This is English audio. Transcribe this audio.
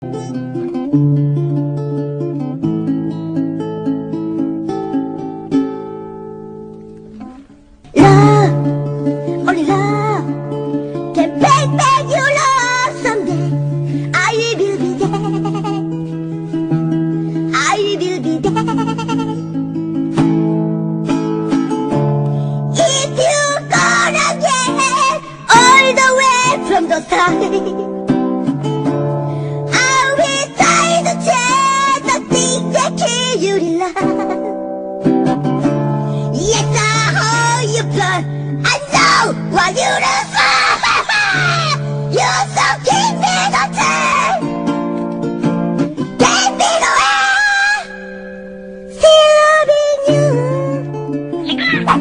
Love, only love can bring back your love someday. I will be there. I will be there. If you're gonna get all the way from the side, I will try to change the things that kill you in love. Yes, I hold your blood. I know what you do.